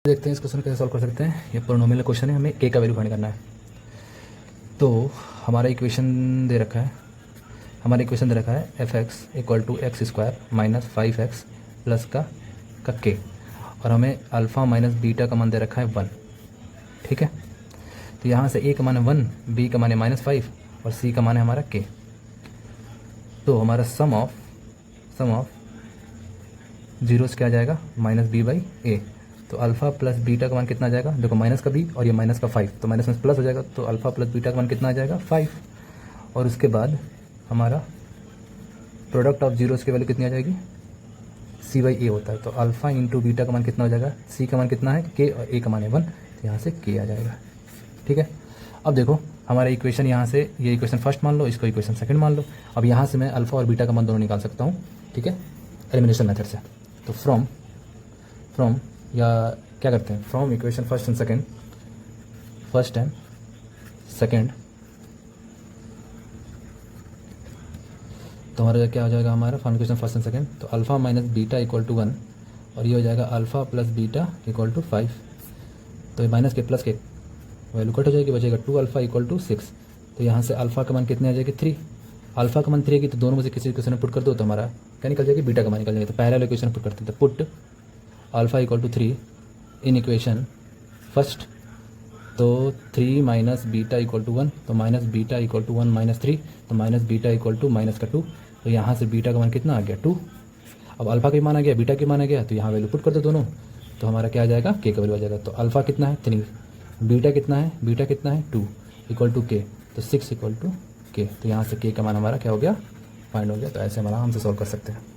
देखते हैं इस क्वेश्चन कैसे सॉल्व कर सकते हैं। ये पोलिनोमियल क्वेश्चन है, हमें के का वैल्यू फाइंड करना है। तो हमारा इक्वेशन दे रखा है F X equal to X square minus 5x plus का के, और हमें अल्फ़ा माइनस बीटा का मान दे रखा है 1। ठीक है, तो यहाँ से ए का मान है 1, बी का मान है -5 और सी का मान है हमारा के। तो हमारा सम ऑफ जीरोस क्या आ जाएगा, -b/a। तो अल्फ़ा प्लस बीटा का मान कितना आ जाएगा, देखो माइनस का b और ये माइनस का 5, तो माइनस में प्लस हो जाएगा, तो अल्फ़ा प्लस बीटा का मान कितना आ जाएगा 5। और उसके बाद हमारा प्रोडक्ट ऑफ जीरोस की वैल्यू कितनी आ जाएगी, c/a होता है। तो अल्फ़ा इंटू बीटा का मान कितना हो जाएगा, c का मान कितना है k और a का मान है 1, तो यहाँ से k आ जाएगा। ठीक है, अब देखो हमारा इक्वेशन यहाँ से, ये इक्वेशन फर्स्ट मान लो, इसको इक्वेशन सेकंड मान लो। अब यहाँ से मैं अल्फ़ा और बीटा का मान दोनों निकाल सकता हूँ। ठीक है, एलिमिनेशन मेथड से। तो फ्रॉम या क्या करते हैं, from equation first and second तो हमारा क्या हो जाएगा, हमारा from equation first and second, तो alpha minus beta equal to 1 और ये हो जाएगा alpha plus beta equal to 5। तो ये माइनस के प्लस के वैल्यू कट हो जाएगी, बचेगा 2 अल्फ़ा इक्वल टू 6। तो यहाँ से अल्फ़ा का मान कितने आ जाएगी 3, अल्फ़ा का मान 3 की, तो दोनों में से किसी इक्वेशन में पुट कर दो तो हमारा क्या निकल जाएगी, बीटा का मान निकल जाएगा। तो पहला इक्वेशन पुट करते हैं, तो put alpha equal to 3 in equation first, तो 3 माइनस बीटा इक्वल टू 1, तो minus beta equal to 1 minus 3, तो minus beta equal to minus का 2। तो यहाँ से बीटा का मान कितना आ गया 2। अब अल्फ़ा का मान आ गया, बीटा के मान आ गया, तो यहाँ वैल्यू पुट कर दो दोनों, तो हमारा क्या आ जाएगा, के का वैल्यू आ जाएगा। तो अल्फ़ा कितना है 3, बीटा कितना है 2 इक्वल टू के, तो 6 इक्वल टू के। तो यहाँ से के का मान हमारा क्या हो गया, फाइंड हो गया। तो ऐसे हमारा हमसे सॉल्व कर सकते हैं।